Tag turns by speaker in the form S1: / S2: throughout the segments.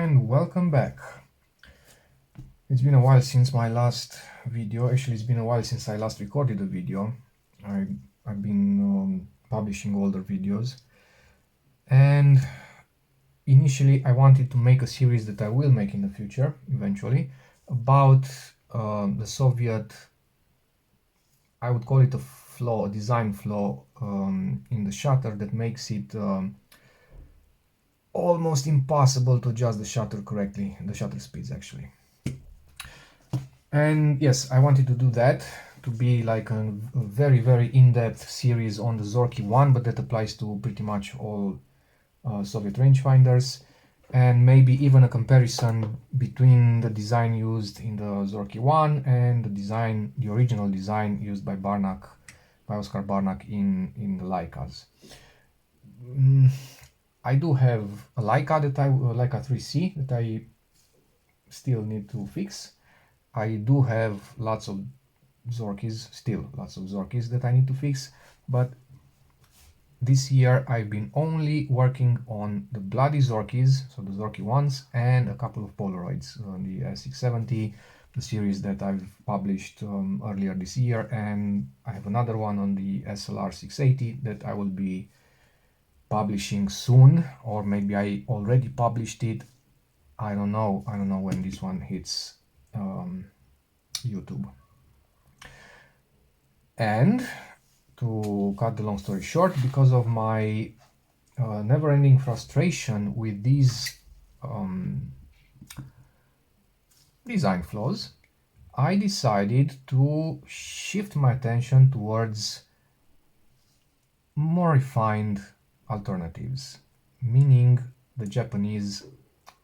S1: and welcome back. It's been a while since my last video. Actually, it's been a while since I last recorded a video. I've been publishing older videos, and initially I wanted to make a series that I will make in the future eventually about the Soviet, I would call it a flaw, a design flaw in the shutter that makes it almost impossible to adjust the shutter correctly, the shutter speeds actually. And yes, I wanted to do that, to be like a very in-depth series on the Zorky 1, but that applies to pretty much all Soviet rangefinders, and maybe even a comparison between the design used in the Zorky 1 and the original design used by Oscar Barnack in the Leicas. I do have a Leica Leica 3C that I still need to fix. I do have lots of Zorkys that I need to fix, but this year I've been only working on the bloody Zorkys, so the Zorky ones, and a couple of Polaroids, the S670, the series that I've published earlier this year, and I have another one on the SLR 680 that I will be publishing soon, or maybe I already published it. I don't know when this one hits YouTube. And to cut the long story short, because of my never-ending frustration with these design flaws, I decided to shift my attention towards more refined alternatives, meaning the Japanese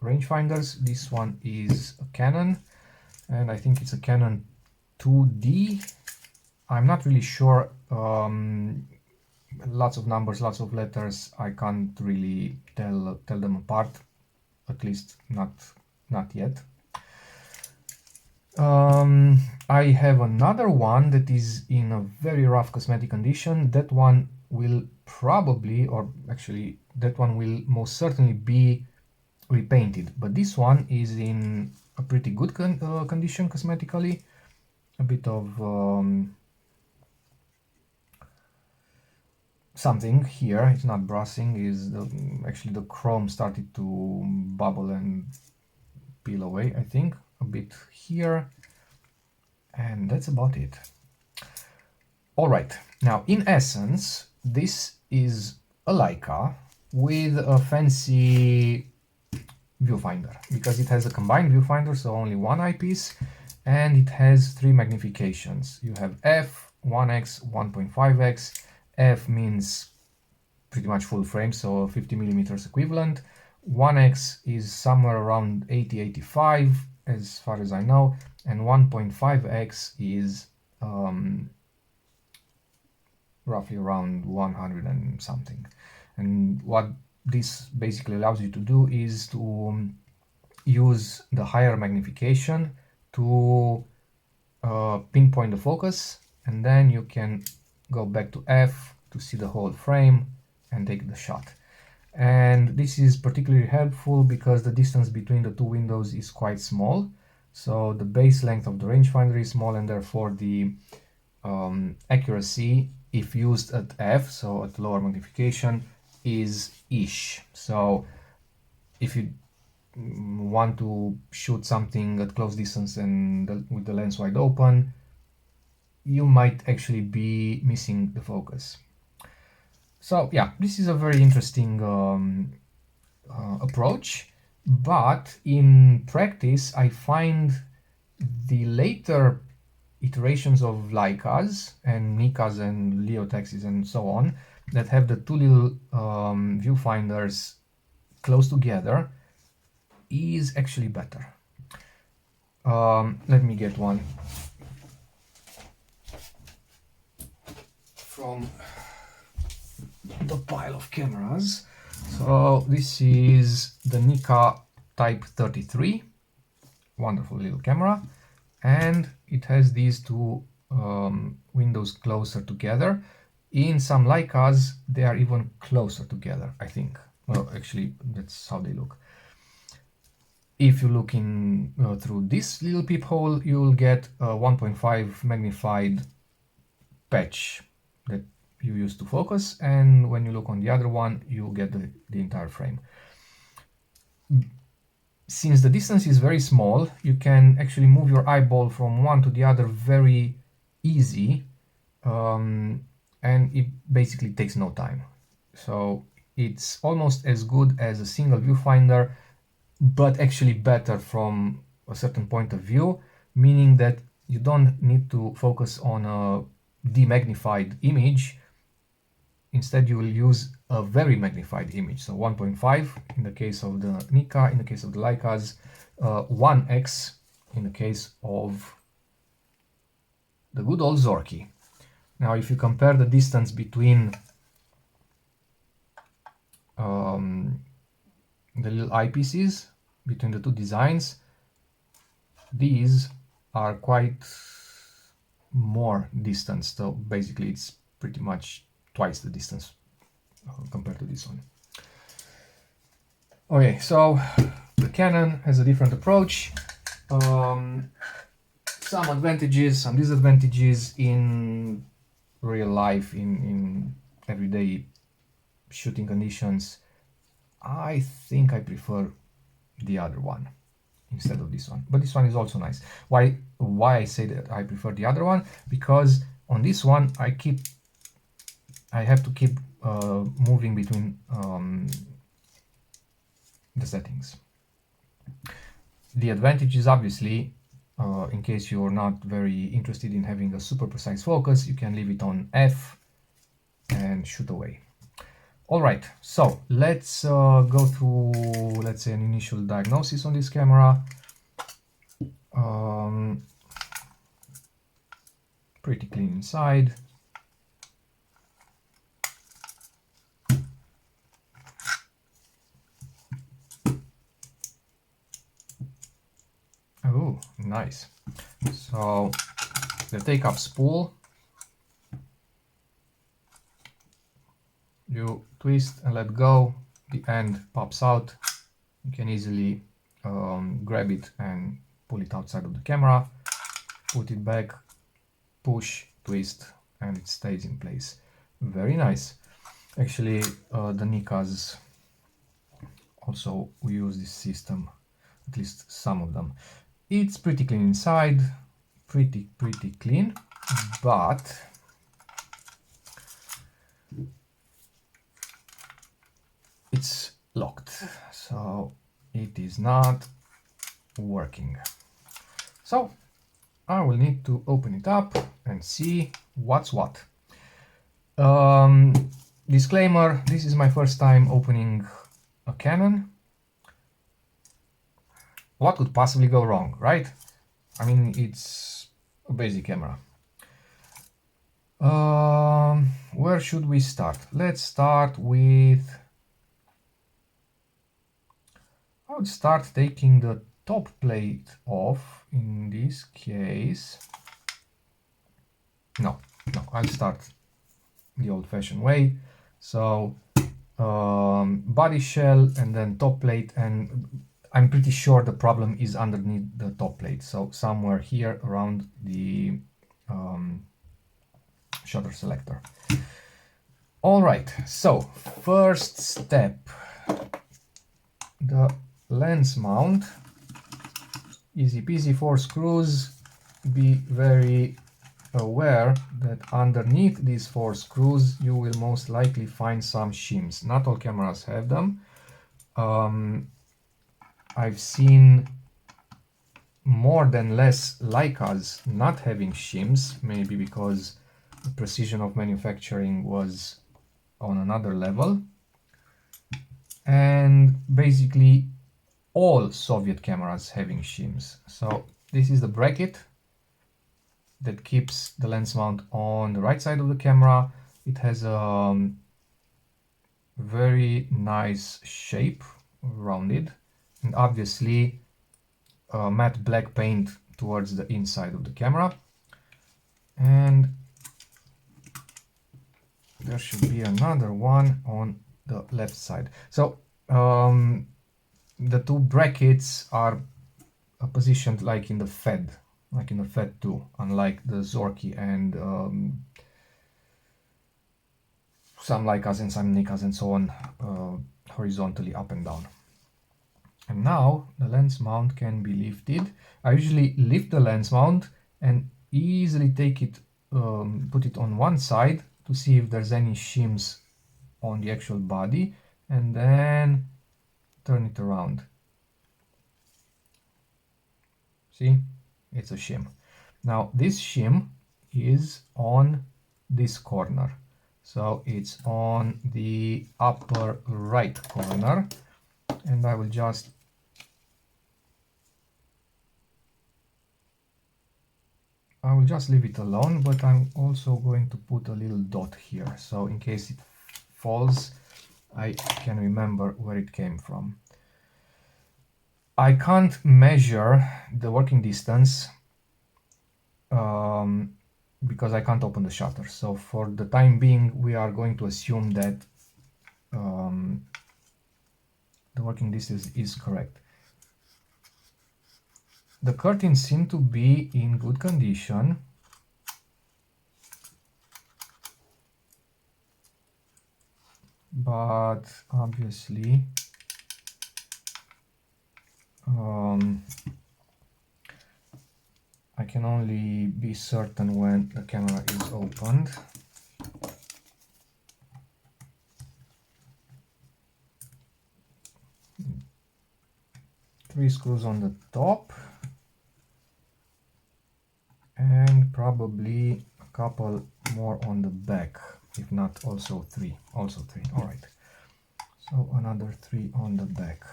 S1: rangefinders. This one is a Canon, and I think it's a Canon IId. I'm not really sure. Lots of numbers, lots of letters. I can't really tell them apart, at least not yet. I have another one that is in a very rough cosmetic condition. That one will probably, or actually that one will most certainly be repainted, but this one is in a pretty good condition cosmetically. A bit of something here, it's not brassing, is actually the chrome started to bubble and peel away, I think, a bit here, and that's about it. All right, now in essence, this is a Leica with a fancy viewfinder, because it has a combined viewfinder, so only one eyepiece, and it has 3 magnifications. You have f, 1x, 1.5x. F means pretty much full frame, so 50 millimeters equivalent. 1x is somewhere around 80-85 as far as I know, and 1.5x is roughly around 100 and something. And what this basically allows you to do is to use the higher magnification to pinpoint the focus, and then you can go back to F to see the whole frame and take the shot. And this is particularly helpful because the distance between the two windows is quite small, so the base length of the rangefinder is small, and therefore the accuracy, if used at F, so at lower magnification, is ish. So if you want to shoot something at close distance and with the lens wide open, you might actually be missing the focus. So yeah, this is a very interesting approach, but in practice I find the later iterations of Leicas and Nikas and Leotaxis and so on that have the two little viewfinders close together is actually better. Let me get one from the pile of cameras. So this is the Nikka Type 33, wonderful little camera, and it has these two windows closer together. In some Leicas they are even closer together, I think. Well, actually that's how they look. If you look in through this little peephole, you'll get a 1.5 magnified patch that you use to focus, and when you look on the other one, you get the entire frame. Since the distance is very small, you can actually move your eyeball from one to the other very easy, and it basically takes no time. So it's almost as good as a single viewfinder, but actually better from a certain point of view, meaning that you don't need to focus on a demagnified image. Instead, you will use a very magnified image. So 1.5 in the case of the Nikon, in the case of the Leicas, 1x in the case of the good old Zorky. Now, if you compare the distance between the little eyepieces, between the two designs, these are quite more distance. So basically, it's pretty much twice the distance compared to this one. Okay, so the Canon has a different approach. Some advantages, some disadvantages in real life, in everyday shooting conditions. I think I prefer the other one instead of this one, but this one is also nice. Why I say that I prefer the other one? Because on this one I have to keep moving between the settings. The advantage is obviously, in case you're not very interested in having a super precise focus, you can leave it on F and shoot away. All right, so let's go through, let's say, an initial diagnosis on this camera. Pretty clean inside. Oh, nice. So the take-up spool, you twist and let go, the end pops out. You can easily grab it and pull it outside of the camera, put it back, push, twist, and it stays in place. Very nice. Actually, the Nikas also use this system, at least some of them. It's pretty clean inside, pretty clean, but it's locked, so it is not working. So I will need to open it up and see what's what. Disclaimer, this is my first time opening a Canon. What could possibly go wrong, right? I mean, it's a basic camera. Where should we start? Let's start with... I would start taking the top plate off in this case. No, I'll start the old-fashioned way. So body shell and then top plate, and I'm pretty sure the problem is underneath the top plate, so somewhere here around the shutter selector. All right, so first step, the lens mount. Easy peasy, 4 screws. Be very aware that underneath these 4 screws you will most likely find some shims. Not all cameras have them. I've seen more than less Leicas not having shims, maybe because the precision of manufacturing was on another level. And basically all Soviet cameras having shims. So this is the bracket that keeps the lens mount on the right side of the camera. It has a very nice shape, rounded, and obviously matte black paint towards the inside of the camera. And there should be another one on the left side. So the two brackets are positioned like in the Fed, like in the Fed 2, unlike the Zorky and some Leicas and some Nikas and so on, horizontally up and down. And now the lens mount can be lifted. I usually lift the lens mount and easily take it, put it on one side to see if there's any shims on the actual body, and then turn it around. See, it's a shim. Now this shim is on this corner, so it's on the upper right corner, and I will just leave it alone, but I'm also going to put a little dot here, so in case it falls, I can remember where it came from. I can't measure the working distance because I can't open the shutter. So for the time being, we are going to assume that the working distance is correct. The curtains seem to be in good condition. But obviously I can only be certain when the camera is opened. Three screws on the top and probably a couple more on the back, if not also three. All right, so another three on the back.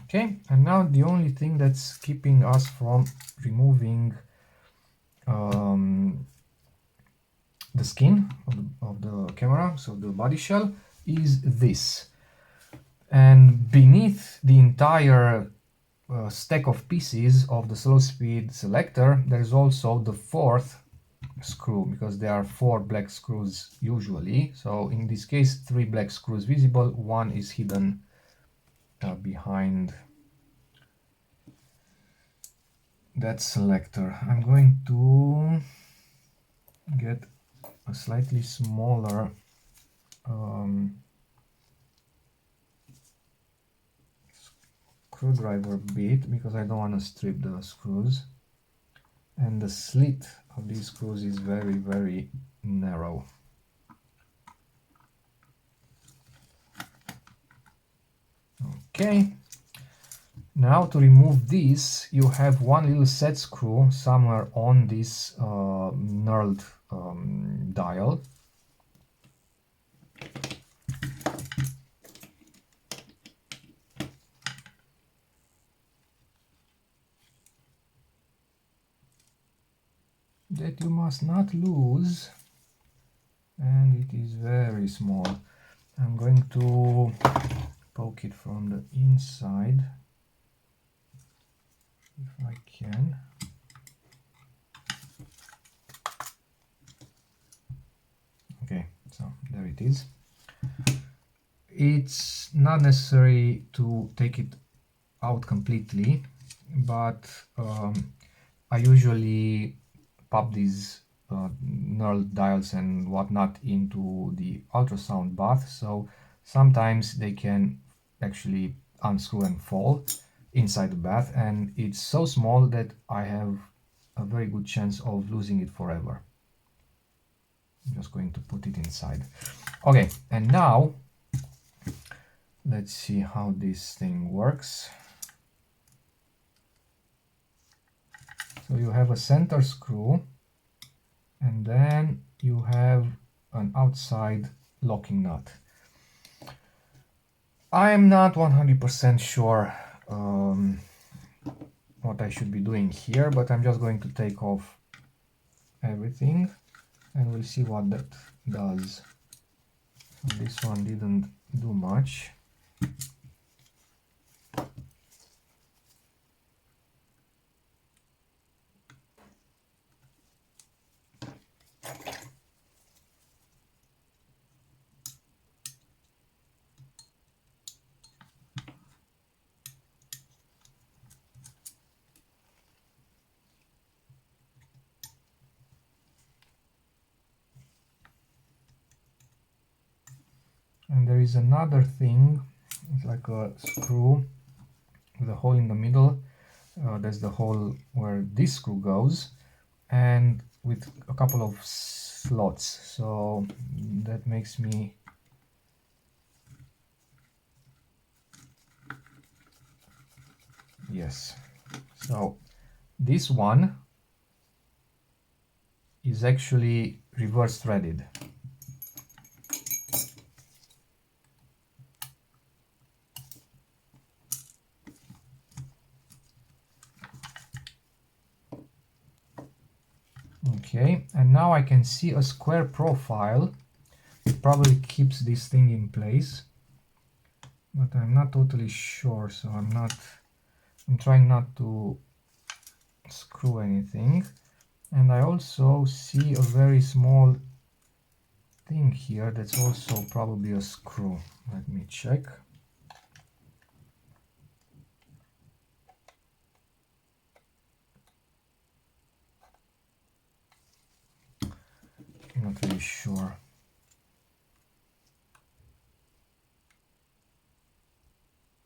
S1: Okay, and now the only thing that's keeping us from removing the skin of the camera, so the body shell, is this. And beneath the entire stack of pieces of the slow speed selector, there's also the fourth screw, because there are 4 black screws usually. So in this case, 3 black screws visible, one is hidden behind that selector. I'm going to get a slightly smaller screwdriver bit because I don't want to strip the screws, and the slit of these screws is very, very narrow. Okay, now to remove this, you have one little set screw somewhere on this knurled dial. That you must not lose, and it is very small. I'm going to poke it from the inside if I can. Okay, so there it is. It's not necessary to take it out completely, but I usually pop these knurled dials and whatnot into the ultrasound bath, so sometimes they can actually unscrew and fall inside the bath, and it's so small that I have a very good chance of losing it forever. I'm just going to put it inside. Okay, and now let's see how this thing works. So you have a center screw, and then you have an outside locking nut. I'm not 100% sure what I should be doing here, but I'm just going to take off everything and we'll see what that does. So this one didn't do much. is another thing. It's like a screw with a hole in the middle. That's the hole where this screw goes, and with a couple of slots. So that makes me yes. So this one is actually reverse threaded. Okay, and now I can see a square profile. It probably keeps this thing in place, but I'm not totally sure, so I'm trying not to screw anything. And I also see a very small thing here that's also probably a screw. Let me check. I'm not really sure.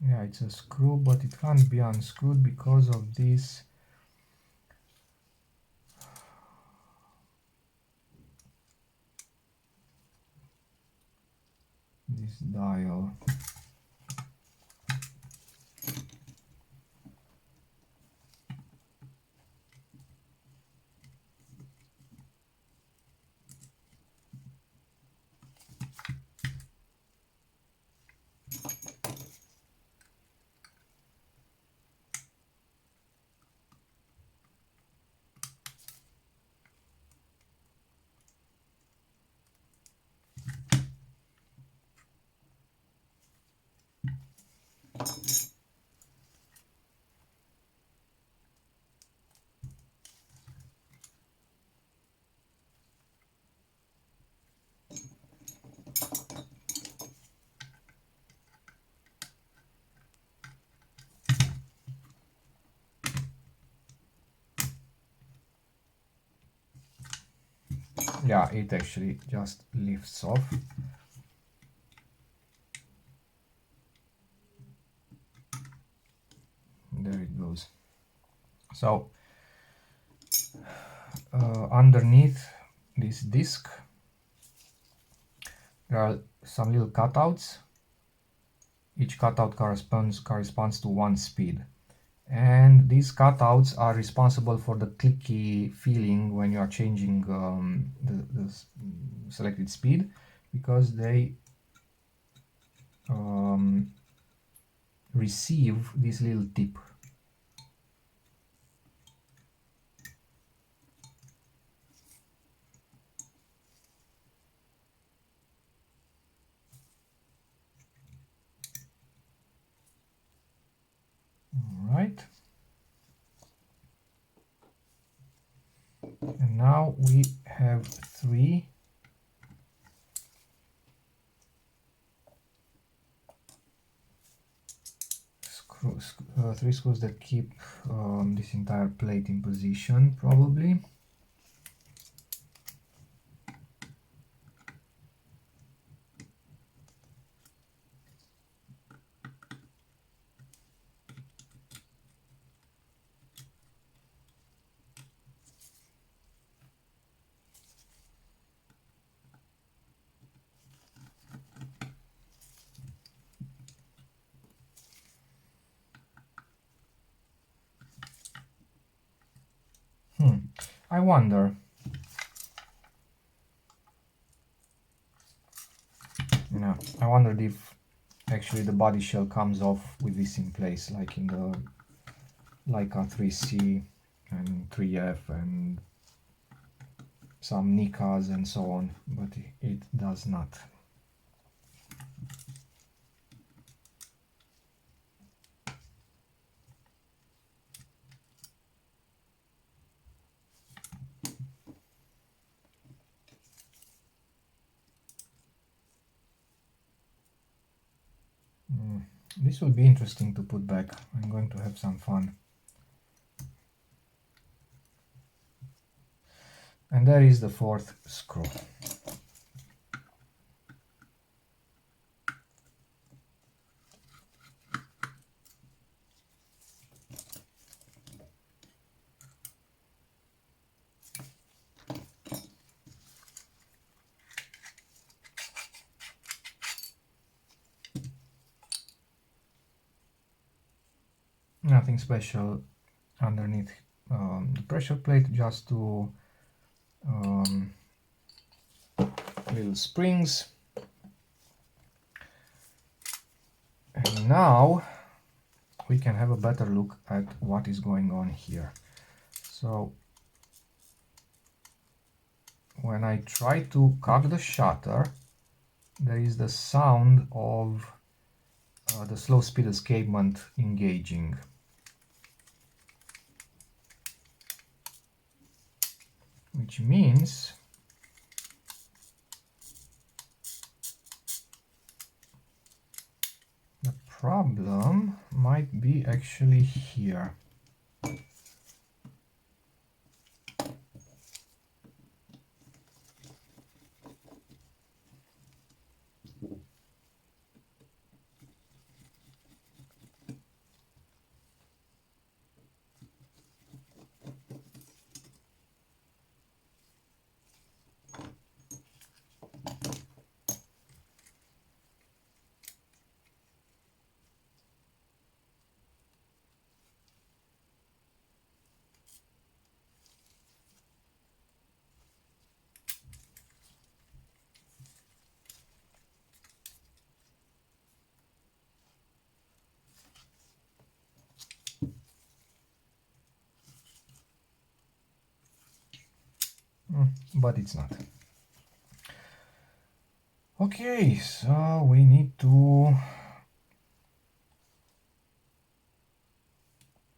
S1: Yeah, it's a screw, but it can't be unscrewed because of this dial. Yeah, it actually just lifts off. There it goes. So underneath this disc there are some little cutouts. Each cutout corresponds to one speed, and these cutouts are responsible for the clicky feeling when you are changing the selected speed, because they receive this little tip. All right. And now we have three screws that keep this entire plate in position, probably. I wonder, I wondered if actually the body shell comes off with this in place, like in the Leica 3C and 3F and some Nikas and so on, but it does not. This will be interesting to put back. I'm going to have some fun. And there is the fourth screw. Nothing special underneath the pressure plate, just two little springs. And now we can have a better look at what is going on here. So when I try to cock the shutter, there is the sound of the slow speed escapement engaging. Which means the problem might be actually here. But it's not. Okay, so we need to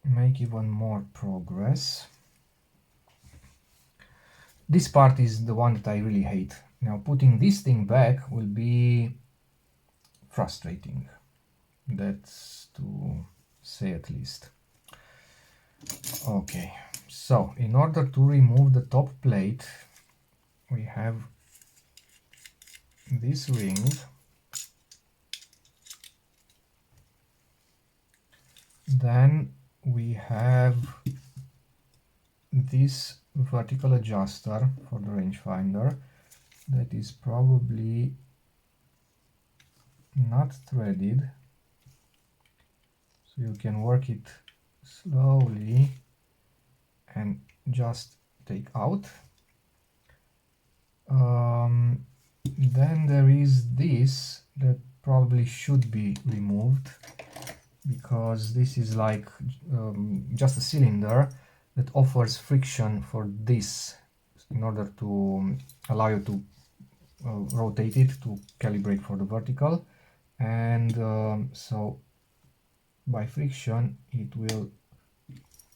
S1: make even more progress. This part is the one that I really hate. Now putting this thing back will be frustrating. That's to say at least. Okay, so in order to remove the top plate, we have this ring. Then we have this vertical adjuster for the rangefinder that is probably not threaded, so you can work it slowly and just take out. Then there is this that probably should be removed, because this is like just a cylinder that offers friction for this in order to allow you to rotate it to calibrate for the vertical, and so by friction it will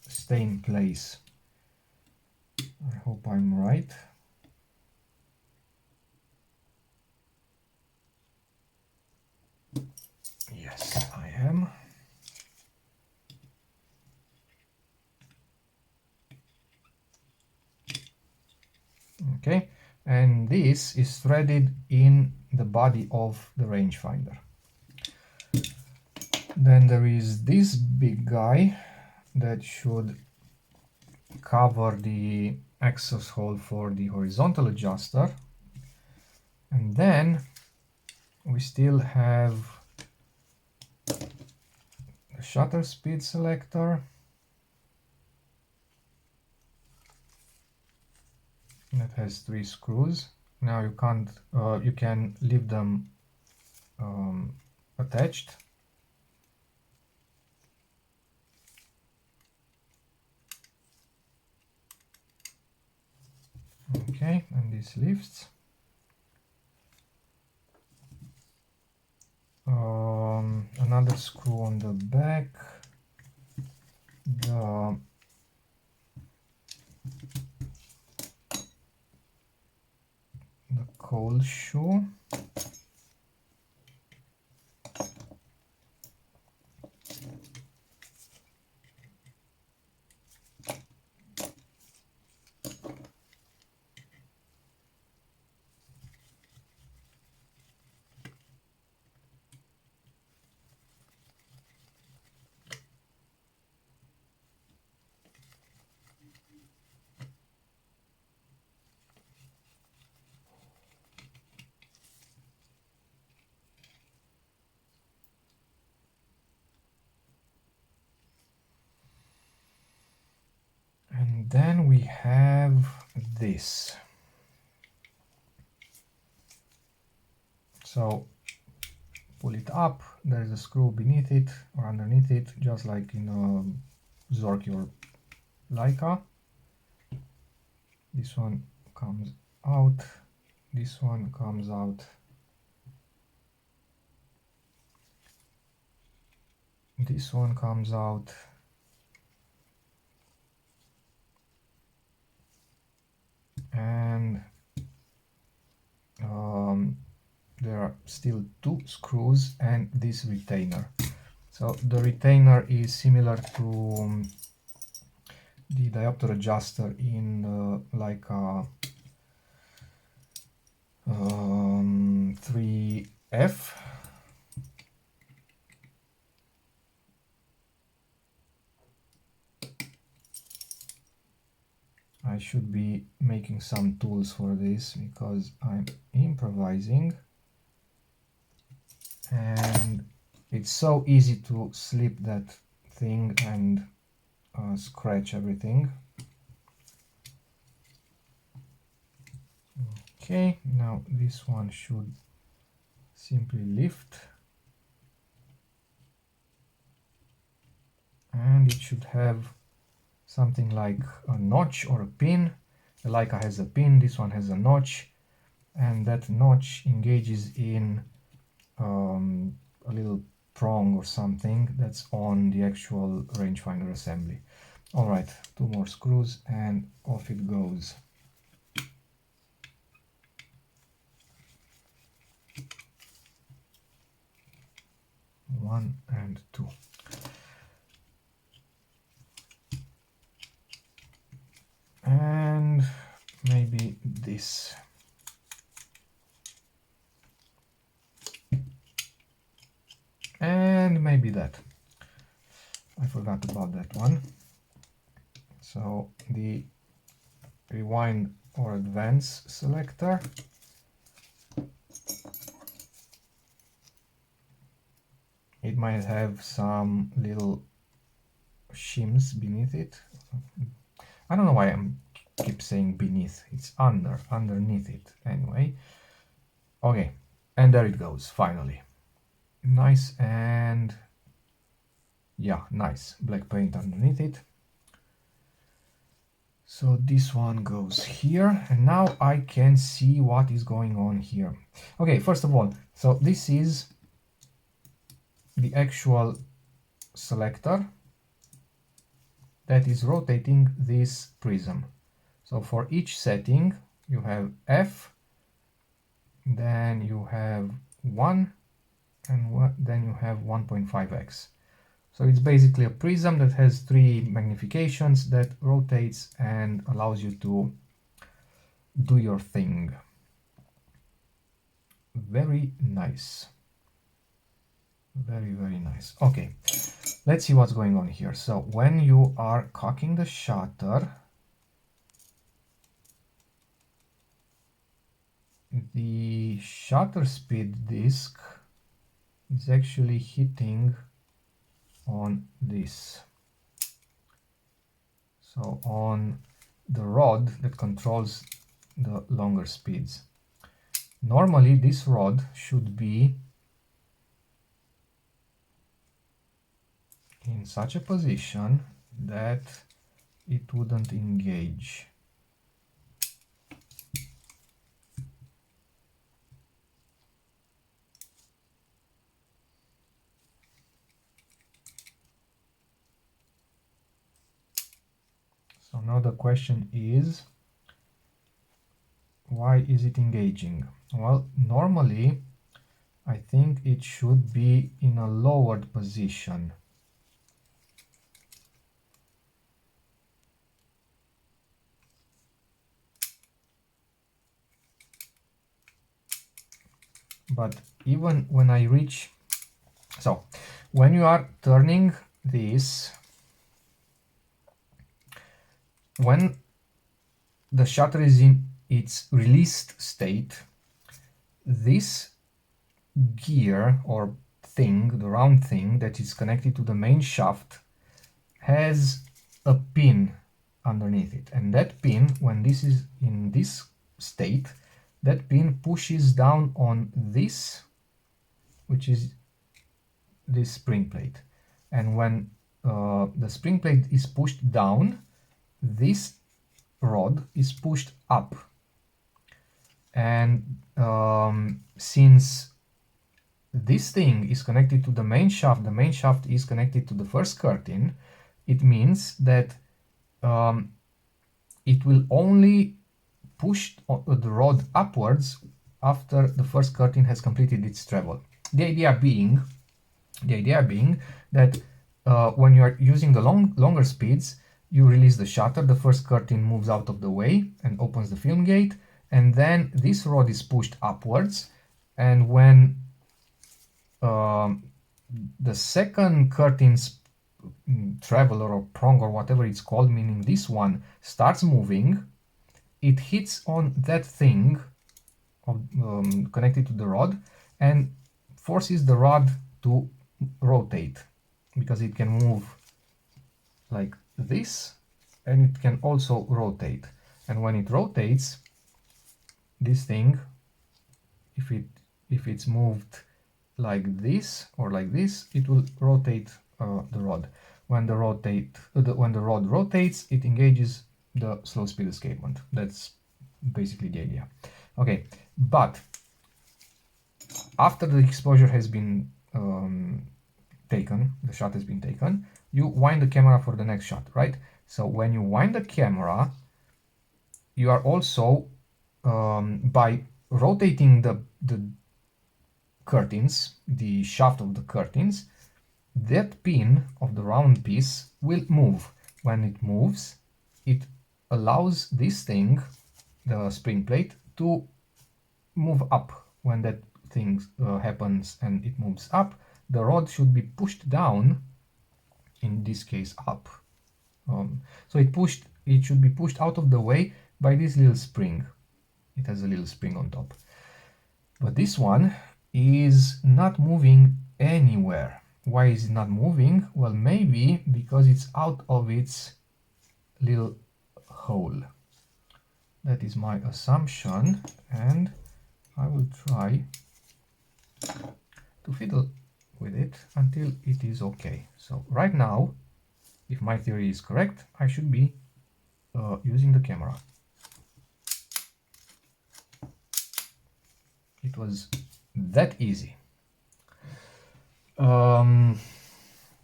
S1: stay in place. I hope I'm right. Yes, I am. Okay, and this is threaded in the body of the rangefinder. Then there is this big guy that should cover the access hole for the horizontal adjuster, and then we still have the shutter speed selector that has 3 screws. Now you can't you can leave them attached. Okay, and this lifts. Another screw on the back, the cold shoe, Then we have this. So pull it up, there is a screw beneath it or underneath it, just like in a Zork or Leica. This one comes out, this one comes out, this one comes out, and there are still two screws and this retainer. So the retainer is similar to the diopter adjuster in Leica 3F. I should be making some tools for this because I'm improvising and it's so easy to slip that thing and scratch everything. Okay, now this one should simply lift and it should have something like a notch or a pin. The Leica has a pin, this one has a notch, and that notch engages in a little prong or something that's on the actual rangefinder assembly. All right, two more screws and off it goes. One and two. And maybe this. And maybe that. I forgot about that one. So the rewind or advance selector. It might have some little shims beneath it. I don't know why I keep saying beneath. It's underneath it anyway. Okay, and there it goes, finally. Nice, and yeah, nice black paint underneath it. So this one goes here, and now I can see what is going on here. Okay, first of all, so this is the actual selector that is rotating this prism. So for each setting you have F, then you have 1, and then you have 1.5x. So it's basically a prism that has 3 magnifications that rotates and allows you to do your thing. Very nice. Very, very nice. Okay, let's see what's going on here. So when you are cocking the shutter, the shutter speed disc is actually hitting on this. So on the rod that controls the longer speeds. Normally this rod should be in such a position that it wouldn't engage. So now the question is, why is it engaging? Well, normally I think it should be in a lowered position. But even when I reach, so when you are turning this, when the shutter is in its released state, this gear or thing, the round thing that is connected to the main shaft, has a pin underneath it. And that pin, when this is in this state, that pin pushes down on this, which is this spring plate. And when the spring plate is pushed down, this rod is pushed up. And since this thing is connected to the main shaft is connected to the first curtain, it means that it will only push the rod upwards after the first curtain has completed its travel. The idea being that when you are using the longer speeds, you release the shutter, the first curtain moves out of the way and opens the film gate, and then this rod is pushed upwards, and when the second curtain's traveler or prong or whatever it's called, meaning this one, starts moving, it hits on that thing connected to the rod and forces the rod to rotate, because it can move like this and it can also rotate. And when it rotates, this thing, if it's moved like this or like this, it will rotate the rod. When the rod rotates, it engages the slow speed escapement. That's basically the idea. Okay, but after the exposure has been taken, the shot has been taken, you wind the camera for the next shot, right? So when you wind the camera, you are also by rotating the curtains, the shaft of the curtains, that pin of the round piece will move. When it moves, it allows this thing, the spring plate, to move up. When that thing happens and it moves up, the rod should be pushed down, in this case up. So it should be pushed out of the way by this little spring. It has a little spring on top. But this one is not moving anywhere. Why is it not moving? Well, maybe because it's out of its little hole. That is my assumption, and I will try to fiddle with it until it is okay. So right now, if my theory is correct, I should be using the camera. It was that easy.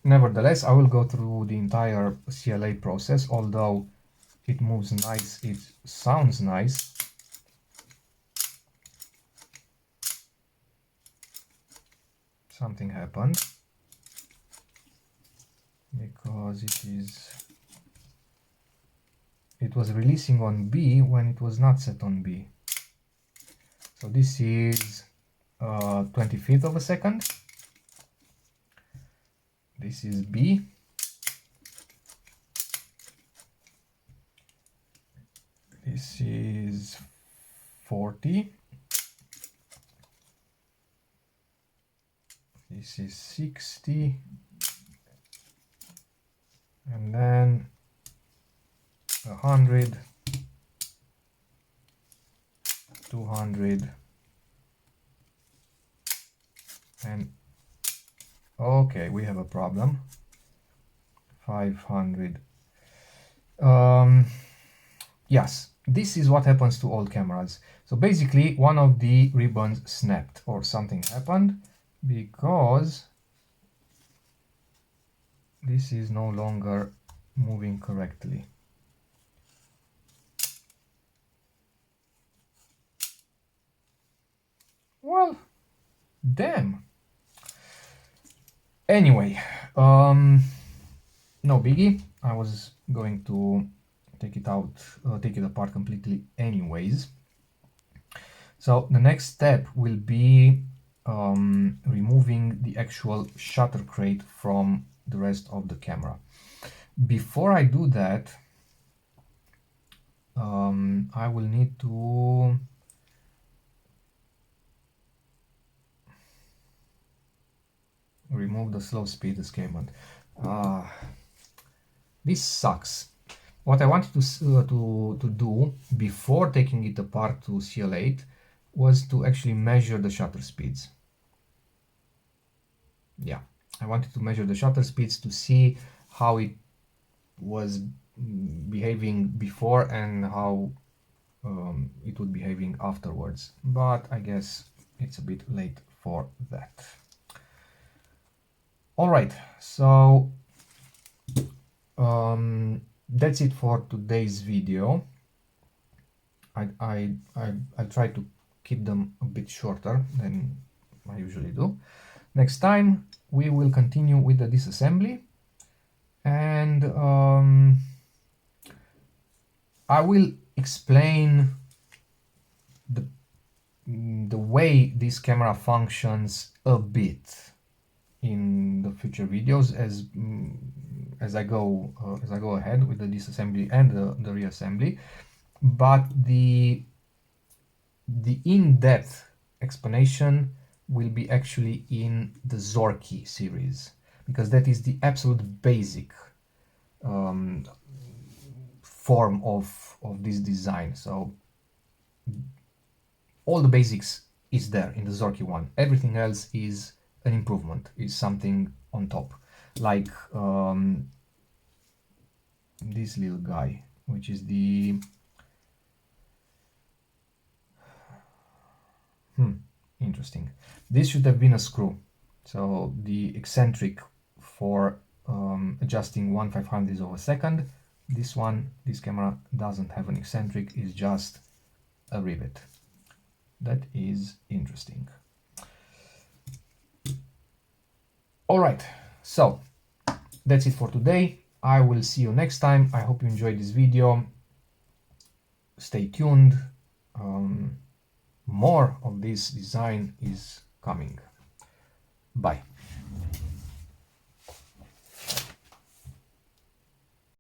S1: Nevertheless, I will go through the entire CLA process, although it moves nice, it sounds nice. Something happened because it was releasing on B when it was not set on B. So this is 25th of a second. This is B. This is 40. This is 60. And then 100, 200, and okay, we have a problem. 500. Yes, this is what happens to old cameras. So basically, one of the ribbons snapped or something happened because this is no longer moving correctly. Well, damn. Anyway, no biggie. I was going to take it apart completely anyways. So the next step will be removing the actual shutter crate from the rest of the camera. Before I do that, I will need to remove the slow speed escapement. This sucks. What I wanted to do before taking it apart to CL8 was to actually measure the shutter speeds. Yeah, I wanted to measure the shutter speeds to see how it was behaving before and how it would behaving afterwards, but I guess it's a bit late for that. All right, so that's it for today's video. I try to keep them a bit shorter than I usually do. Next time we will continue with the disassembly, and I will explain the way this camera functions a bit in the future videos as I go ahead with the disassembly and the reassembly. But the in-depth explanation will be actually in the Zorky series, because that is the absolute basic form of this design. So all the basics is there in the Zorky one. Everything else is an improvement, is something on top, like this little guy, which is the interesting. This should have been a screw. So the eccentric for adjusting 1/500th of a second. This camera doesn't have an eccentric, it's just a rivet. That is interesting. All right, so that's it for today. I will see you next time. I hope you enjoyed this video. Stay tuned. More of this design is coming. Bye.